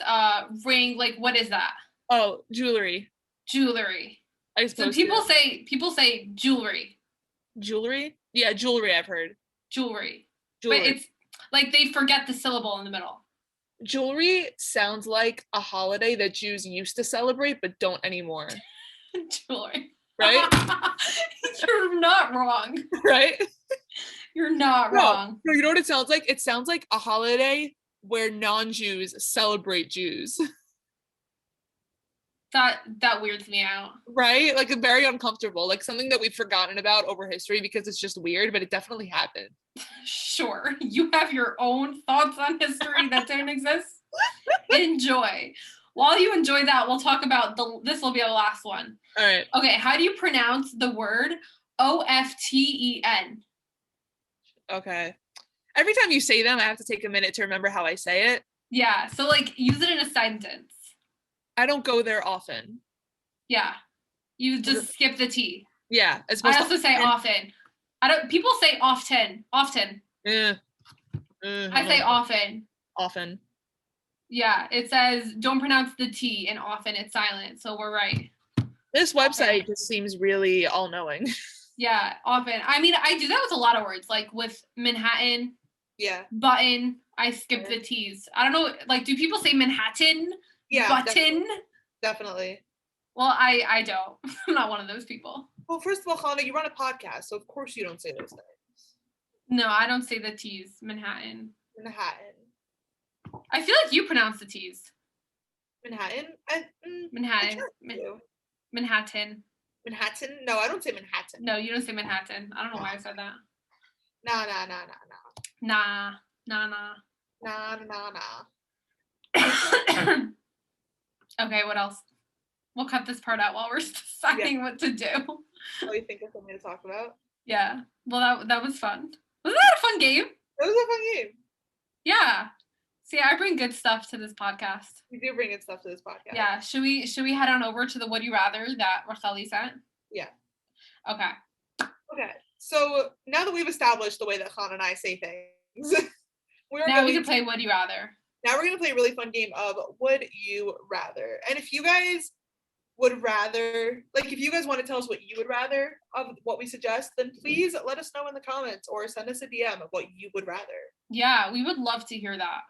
ring? Like what is that?
Oh, jewelry.
Jewelry. So people say jewelry.
Jewelry? Yeah, jewelry. I've heard.
Jewelry. But it's like they forget the syllable in the middle.
Jewelry sounds like a holiday that Jews used to celebrate but don't anymore.
Jewelry.
Right?
You're not wrong.
Right?
You're not wrong.
No, you know what it sounds like? It sounds like a holiday where non-Jews celebrate Jews.
That weirds me out.
Right? Like it's very uncomfortable. Like something that we've forgotten about over history because it's just weird, but it definitely happened.
Sure. You have your own thoughts on history that don't exist. Enjoy. While you enjoy that, we'll talk about this will be our last one.
All right.
Okay, how do you pronounce the word OFTEN?
Okay. Every time you say them, I have to take a minute to remember how I say it.
Yeah, so like use it in a sentence.
I don't go there often.
Yeah. You just skip the T.
Yeah.
I also say often. People say often. Often.
I
say often.
Often.
Yeah, it says don't pronounce the T and often it's silent, so we're right.
This website just seems really all-knowing.
Yeah, often. I mean, I do that with a lot of words, like with Manhattan.
Yeah.
Button. I skip the T's. I don't know, like, do people say Manhattan?
Yeah.
Button?
Definitely.
Well, I don't. I'm not one of those people.
Well, first of all, Hana, you run a podcast, so of course you don't say those things.
No, I don't say the T's. Manhattan.
Manhattan.
I feel like you pronounce the T's.
Manhattan?
Manhattan. Manhattan.
Manhattan? No, I don't say Manhattan.
No, you don't say Manhattan. I don't know why I said that.
Nah.
Okay, what else? We'll cut this part out while we're deciding what to do.
Oh, you think of something to talk about?
Yeah. Well, that was fun. Wasn't that a fun game?
It was a fun game.
Yeah. See, I bring good stuff to this podcast.
You do bring good stuff to this podcast.
Yeah. Should we head on over to the Would You Rather that Racheli sent?
Yeah.
Okay.
So now that we've established the way that Hana and I say things, we can
play Would You Rather.
Now we're going to play a really fun game of Would You Rather. And if you guys would rather, like if you guys want to tell us what you would rather of what we suggest, then please let us know in the comments or send us a DM of what you would rather.
Yeah, we would love to hear that.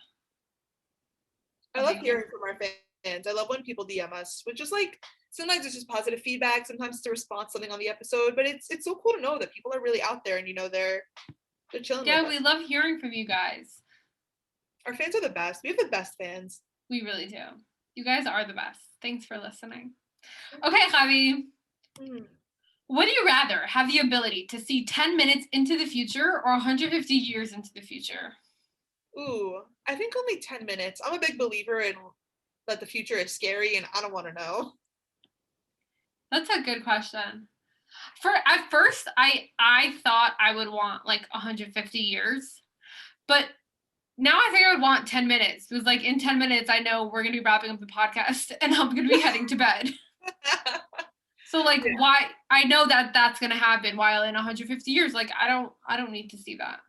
I love hearing from our fans. I love when people DM us, which is like, sometimes it's just positive feedback, sometimes it's a response to something on the episode, but it's so cool to know that people are really out there and, you know, they're chilling.
Yeah, we love hearing from you guys.
Our fans are the best. We have the best fans.
We really do. You guys are the best. Thanks for listening. Okay, Javi. Would you rather have the ability to see 10 minutes into the future or 150 years into the future?
Ooh, I think only 10 minutes. I'm a big believer in that the future is scary and I don't want to know.
That's a good question. At first, I thought I would want like 150 years, but now I think I would want 10 minutes. It was like in 10 minutes, I know we're going to be wrapping up the podcast and I'm going to be heading to bed. So like, why? I know that that's going to happen, while in 150 years, like I don't need to see that.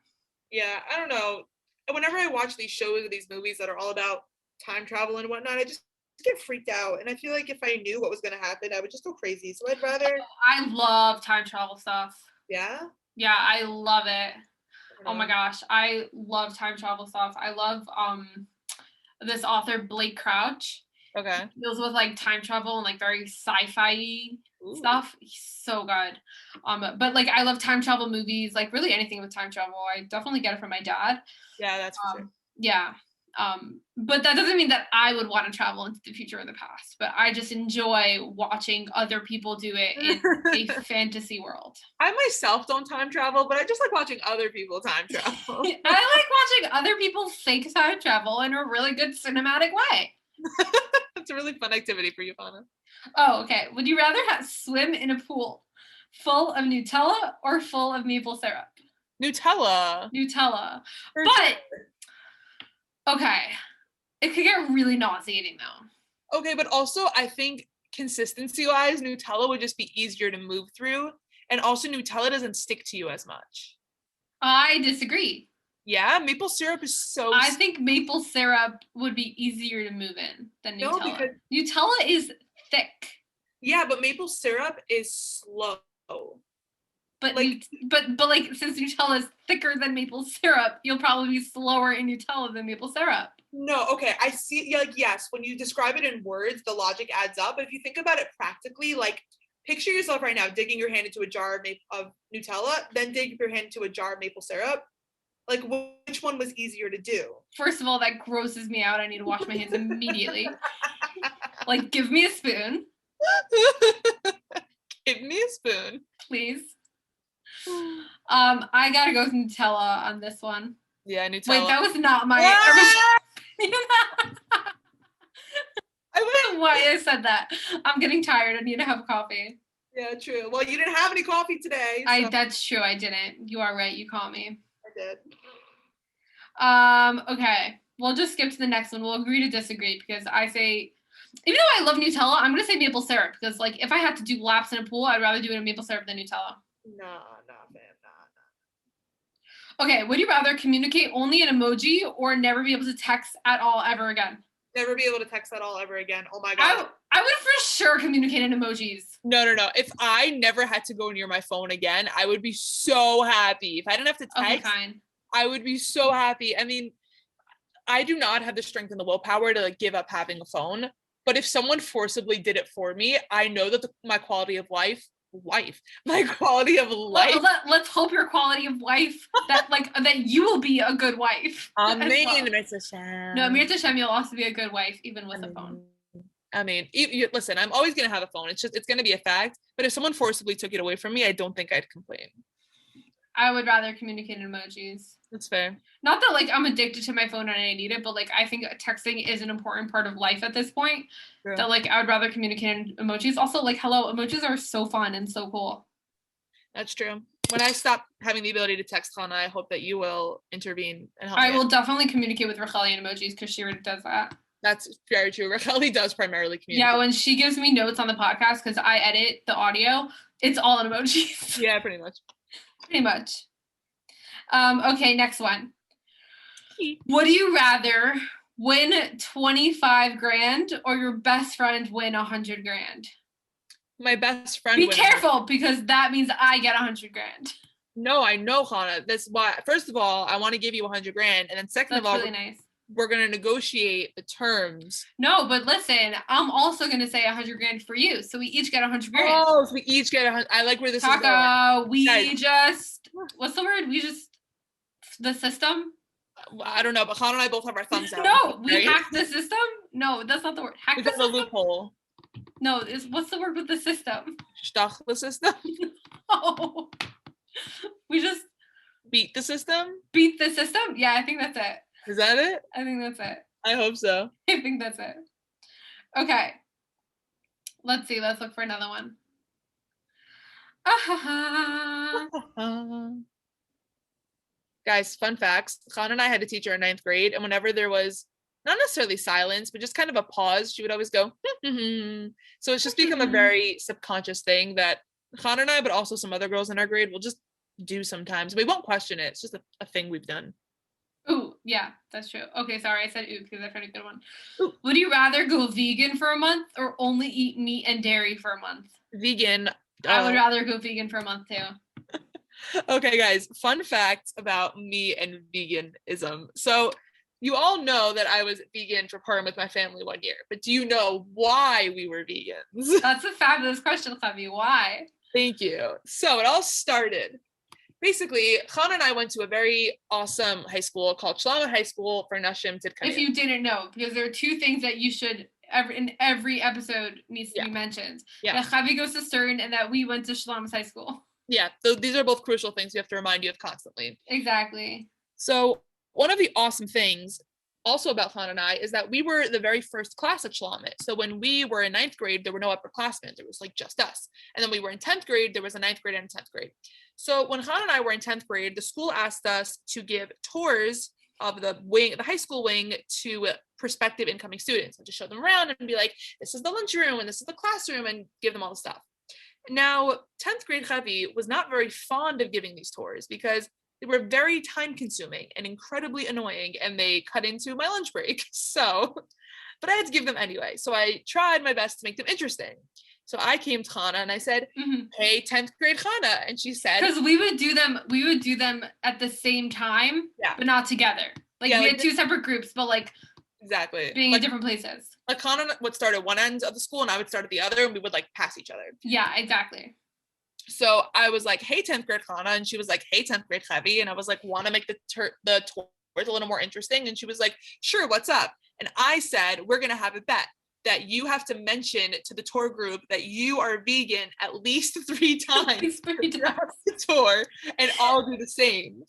Yeah, I don't know. Whenever I watch these shows or these movies that are all about time travel and whatnot, I just get freaked out. And I feel like if I knew what was going to happen, I would just go crazy. So I'd rather.
I love time travel stuff.
Yeah?
Yeah, I love it. Oh my gosh, I love time travel stuff. I love this author Blake Crouch.
Okay.
He deals with like time travel and like very sci-fi stuff. He's so good. But like I love time travel movies, like really anything with time travel. I definitely get it from my dad.
Yeah, that's for sure.
Yeah. But that doesn't mean that I would want to travel into the future or the past, but I just enjoy watching other people do it in a fantasy world.
I myself don't time travel, but I just like watching other people time travel.
I like watching other people fake time travel in a really good cinematic way.
That's a really fun activity for you, Hana.
Oh, okay. Would you rather swim in a pool full of Nutella or full of maple syrup?
Nutella.
But, okay. It could get really nauseating, though.
Okay, but also I think consistency-wise, Nutella would just be easier to move through. And also Nutella doesn't stick to you as much.
I disagree.
Yeah, maple syrup is so...
I think maple syrup would be easier to move in than Nutella. No, because... Nutella is thick.
Yeah, but maple syrup is slow.
But like, since Nutella is thicker than maple syrup, you'll probably be slower in Nutella than maple syrup.
No, okay, I see. Like, yes, when you describe it in words, the logic adds up. But if you think about it practically, like, picture yourself right now digging your hand into a jar of Nutella, then dig your hand into a jar of maple syrup. Like, which one was easier to do?
First of all, that grosses me out. I need to wash my hands immediately. Like, give me a spoon.
Give me a spoon.
Please. I gotta go with Nutella on this one.
Yeah, Nutella.
Wait, that was not my... I don't know why I said that. I'm getting tired. I need to have coffee.
Yeah, true. Well, you didn't have any coffee today. So.
That's true. I didn't. You are right. You caught me.
I did.
Okay. We'll just skip to the next one. We'll agree to disagree because I say, even though I love Nutella, I'm going to say maple syrup because, like, if I had to do laps in a pool, I'd rather do it in maple syrup than Nutella.
No, man.
Okay. Would you rather communicate only in emoji or never be able to text at all ever again?
Never be able to text at all ever again. Oh my God.
I would for sure communicate in emojis.
No. If I never had to go near my phone again, I would be so happy. If I didn't have to text, I would be so happy. I mean, I do not have the strength and the willpower to, like, give up having a phone. But if someone forcibly did it for me, I know that my quality of life. Let's
hope your quality of life that you will be a good wife.
Amen.
No, Mirta Shem, you'll also be a good wife even with a phone.
I mean, listen, I'm always gonna have a phone. It's gonna be a fact. But if someone forcibly took it away from me, I don't think I'd complain. I
would rather communicate in emojis.
That's fair.
Not that, like, I'm addicted to my phone and I need it, but, like, I think texting is an important part of life at this point. True. That, like, I would rather communicate in emojis. Also, like, hello, emojis are so fun and so cool.
That's true. When I stop having the ability to text Hana, I hope that you will intervene and help me.
I will definitely communicate with Racheli in emojis because she already does that.
That's very true. Racheli does primarily communicate.
Yeah, when she gives me notes on the podcast, because I edit the audio, it's all in emojis.
Yeah, pretty much.
Okay, next one. Would you rather win 25 grand or your best friend win 100 grand?
My best friend.
Be careful because that means I get 100 grand.
No, I know, Hana. That's why. First of all, I want to give you 100 grand, and then second of all,
really nice.
We're gonna negotiate the terms.
No, but listen, I'm also gonna say 100 grand for you, so we each get 100 grand.
Oh, so we each get 100. I like where this is going.
What's the word? The system.
I don't know, but Hana and I both have our thumbs out.
No, we hacked the system. No, that's not the word.
Hack the loophole.
No, what's the word with the system?
Stach the system.
No, we just
beat the system.
Beat the system. Yeah, I think that's it.
Is that it?
I think that's it.
I hope so.
I think that's it. Okay. Let's see. Let's look for another one.
Guys, fun facts. Hana and I had a teacher in 9th grade, and whenever there was not necessarily silence, but just kind of a pause, she would always go, So it's just become a very subconscious thing that Hana and I, but also some other girls in our grade, will just do sometimes. We won't question it. It's just a thing we've done.
Ooh, yeah, that's true. Okay, sorry, I said ooh because I found a good one. Ooh. Would you rather go vegan for a month or only eat meat and dairy for a month?
Vegan.
I would rather go vegan for a month too.
Okay, guys, fun facts about me and veganism. So you all know that I was vegan for Purim with my family one year, but do you know why we were vegans?
That's a fabulous question, Chevy. Why?
Thank you. So it all started. Basically, Hana and I went to a very awesome high school called Charlap High School for Nashim Tidkayim.
If you didn't know, because there are two things that you should in every episode needs to be mentioned. That Chavi goes to Stern and that we went to Charlap High School. Yeah,
so these are both crucial things we have to remind you of constantly.
Exactly.
So one of the awesome things also about Hana and I is that we were the very first class at Charlap. So when we were in 9th grade, there were no upperclassmen. There was like just us. And then we were in 10th grade, there was a 9th grade and a 10th grade. So when Hana and I were in 10th grade, the school asked us to give tours of the high school wing, to prospective incoming students, and to show them around and be like, this is the lunchroom and this is the classroom, and give them all the stuff. Now, 10th grade Chevi was not very fond of giving these tours because they were very time consuming and incredibly annoying, and they cut into my lunch break. So, but I had to give them anyway. So I tried my best to make them interesting. So I came to Hana and I said, hey, 10th grade Hana. And she said,
because we would do them at the same time, but not together. Like, we had 2 separate groups, but like,
exactly,
being in different places.
Like Hana would start at one end of the school and I would start at the other, and we would like pass each other.
Yeah, exactly.
So I was like, hey, 10th grade Hana. And she was like, hey, 10th grade Chevi. And I was like, want to make the tours a little more interesting? And she was like, sure, what's up? And I said, we're going to have a bet that you have to mention to the tour group that you are vegan at least 3 times throughout the tour, and I'll do the same.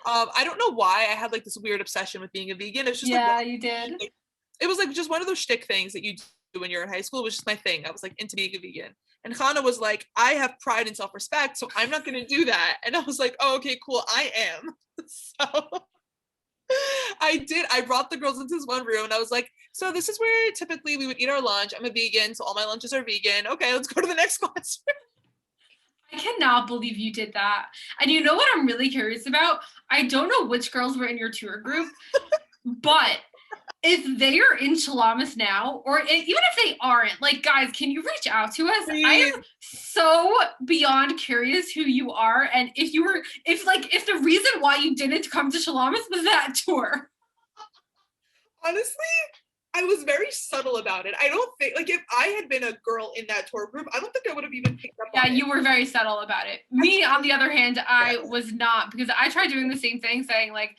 I don't know why I had like this weird obsession with being a vegan. It's just
you did.
Like, it was like just one of those shtick things that you do when you're in high school. It was just my thing. I was like into being a vegan. And Hana was like, I have pride and self-respect, so I'm not going to do that. And I was like, oh, okay, cool. I am. So I brought the girls into this one room and I was like, so this is where typically we would eat our lunch. I'm a vegan, so all my lunches are vegan. Okay, let's go to the next class.
I cannot believe you did that. And you know what I'm really curious about? I don't know which girls were in your tour group, but if they are in Charlap now, or even if they aren't, like, guys, can you reach out to us? Please. I am so beyond curious who you are, and if the reason why you didn't come to Charlap was that tour.
Honestly, I was very subtle about it. I don't think, like, if I had been a girl in that tour group, I don't think I would have even picked up on it. Yeah,
you were very subtle about it. Me, on the other hand, I was not, because I tried doing the same thing, saying, like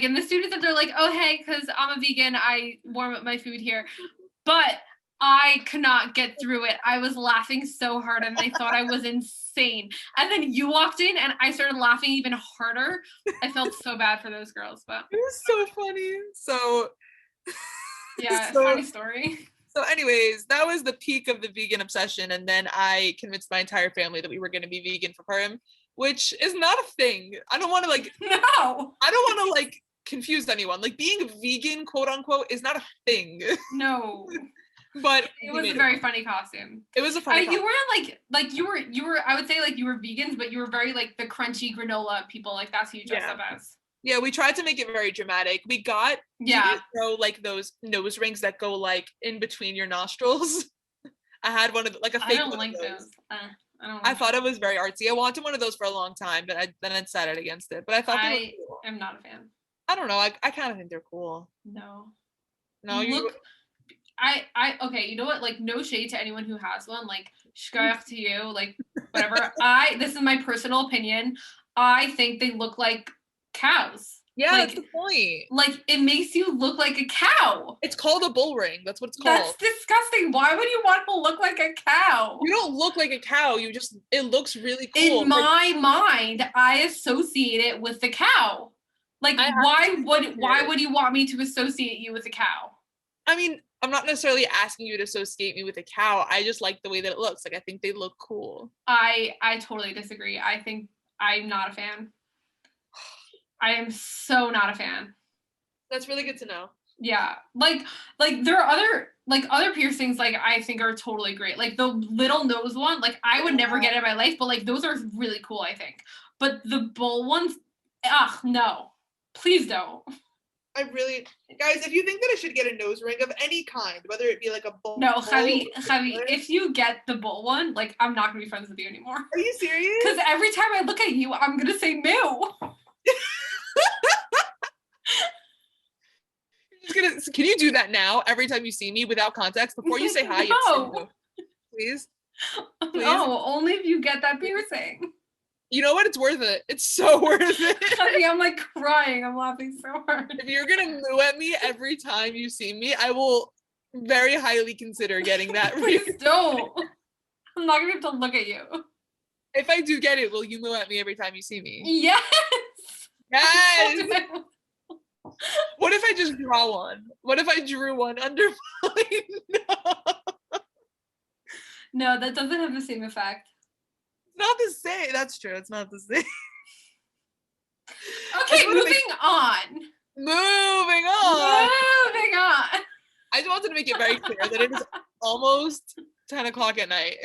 in the students that they're like, oh, hey, because I'm a vegan, I warm up my food here. But I could not get through it. I was laughing so hard, and they thought I was insane. And then you walked in, and I started laughing even harder. I felt so bad for those girls, but
it was so funny. So
yeah, funny story.
So anyways, that was the peak of the vegan obsession. And then I convinced my entire family that we were going to be vegan for Purim, which is not a thing. I don't want to I don't want to confuse anyone. Like, being vegan, quote unquote, is not a thing.
No.
But
it was a very funny costume.
It was a funny costume.
You weren't you were, I would say, like, you were vegans, but you were very like the crunchy granola people. Like, that's who you dressed up as.
Yeah, we tried to make it very dramatic. We got like those nose rings that go like in between your nostrils. I had one of a fake.
I don't like those.
I thought it was very artsy. I wanted one of those for a long time, but I decided against it. But I thought they were cool.
I'm not a fan.
I don't know. I kind of think they're cool.
No,
you.
Okay, you know what? Like, no shade to anyone who has one. Like, shkayach to you. Like, whatever. This is my personal opinion. I think they look like cows.
Yeah, that's the point.
Like, it makes you look like a cow.
It's called a bull ring. That's what it's called.
That's disgusting. Why would you want to look like a cow?
You don't look like a cow. It looks really cool.
In my mind, I associate it with the cow. Like, why would you want me to associate you with a cow?
I mean, I'm not necessarily asking you to associate me with a cow. I just like the way that it looks. Like, I think they look cool.
I totally disagree. I think I'm not a fan. I am so not a fan.
That's really good to know.
Yeah. Like there are other piercings, like, I think are totally great. Like, the little nose one, like, I would never get it in my life, but like, those are really cool, I think. But the bull ones, no. Please don't.
Guys, if you think that I should get a nose ring of any kind, whether it be like a bull.
No, Chevi, if you get the bull one, like, I'm not gonna be friends with you anymore.
Are you serious?
Because every time I look at you, I'm gonna say moo.
Can you do that now every time you see me without context? Before you say hi, you say no. Please?
No, only if you get that piercing.
You know what? It's worth it. It's so worth it.
I'm like crying. I'm laughing so hard.
If you're gonna moo at me every time you see me, I will very highly consider getting that.
Please don't. I'm not gonna be able to look at you.
If I do get it, will you moo at me every time you see me?
Yes.
Yes. What if I just draw one? What if I drew one under mine?
No, that doesn't have the same effect.
It's not the same. That's true. It's not the same.
Okay, moving on.
Moving on.
I
just wanted to make it very clear that it is almost 10 o'clock at night.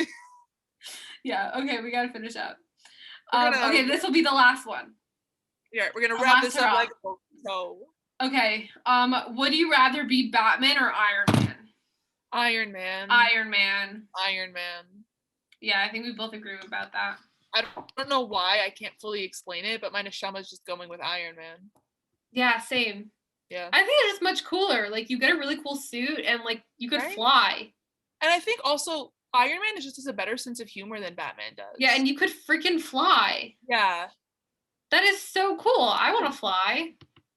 Yeah, okay, we gotta finish up. Okay, this will be the last one.
Yeah, we're gonna wrap this up like so.
Okay, would you rather be Batman or Iron Man?
Iron Man.
Iron Man.
Iron Man.
Yeah, I think we both agree about that.
I don't know why, I can't fully explain it, but my neshama's just going with Iron Man.
Yeah, same.
Yeah.
I think it's just much cooler. Like, you get a really cool suit and, like, you could fly.
And I think also Iron Man has a better sense of humor than Batman does.
Yeah, and you could freaking fly.
Yeah.
That is so cool. I want to fly.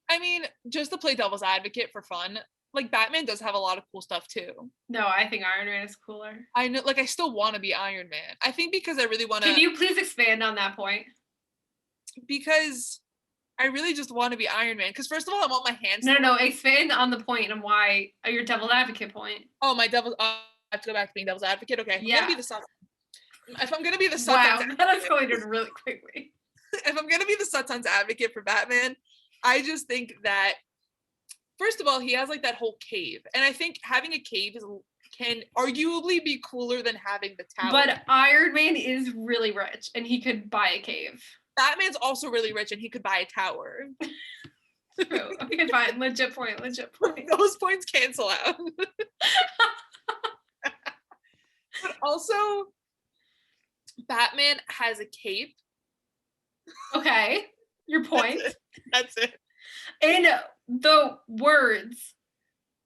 I mean, just to play devil's advocate for fun, like, Batman does have a lot of cool stuff too.
No, I think Iron Man is cooler.
I know, like, I still want to be Iron Man. I think because I really want to...
Can you please expand on that point?
Because I really just want to be Iron Man. Because first of all, I want my hands...
No, expand on the point and why, your devil's advocate point.
Oh, my devil's... I have to go back to being devil's advocate? Okay.
Yeah.
I'm going to be the If I'm going to be the
Wow, that escalated really quickly.
If I'm going to be the Satan's advocate for Batman, I just think that, first of all, he has, like, that whole cave. And I think having a cave can arguably be cooler than having the tower.
But Iron Man is really rich, and he could buy a cave.
Batman's also really rich, and he could buy a tower.
True. Okay, fine. Legit point.
Those points cancel out. But also, Batman has a cape.
Okay. Your point.
That's it.
And the words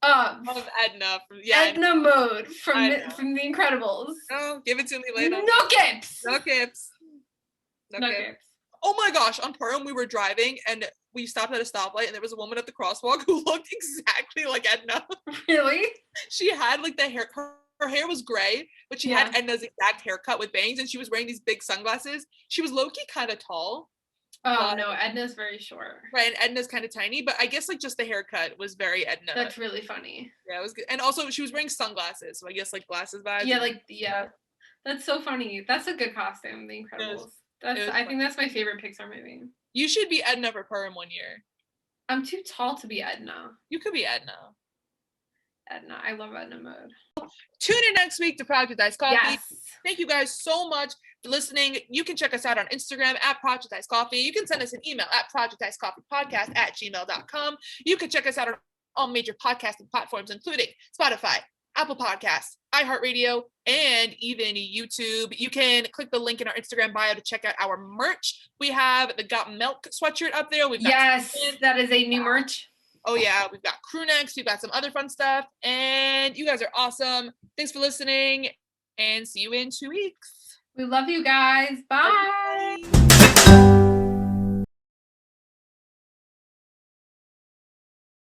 of
Edna from
Edna Mode from The Incredibles.
Oh, give it to me later.
No gips.
Oh my gosh, on Purim we were driving and we stopped at a stoplight and there was a woman at the crosswalk who looked exactly like Edna.
Really?
She had, like, the hair, her hair was gray, but she had Edna's exact haircut with bangs, and she was wearing these big sunglasses. She was low-key kind of tall.
Oh, no, Edna's very short.
Right, and Edna's kind of tiny, but I guess, like, just the haircut was very Edna.
That's really funny.
Yeah, it was good. And also, she was wearing sunglasses, so I guess, like, glasses vibes.
Yeah, that's so funny. That's a good costume, The Incredibles. I think that's my favorite Pixar movie.
You should be Edna for Purim one year.
I'm too tall to be Edna.
You could be Edna.
I love Edna Mode.
Tune in next week to Project Iced Coffee.
Yes.
Thank you guys so much for listening. You can check us out on Instagram at Project Iced Coffee. You can send us an email at projecticedcoffeepodcast@gmail.com. You can check us out on all major podcasting platforms, including Spotify, Apple Podcasts, iHeartRadio, and even YouTube. You can click the link in our Instagram bio to check out our merch. We have the Got Milk sweatshirt up there.
Yes, that is a new merch.
Oh yeah, we've got crew necks, we've got some other fun stuff, and you guys are awesome. Thanks for listening, and see you in 2 weeks.
We love you guys. Bye.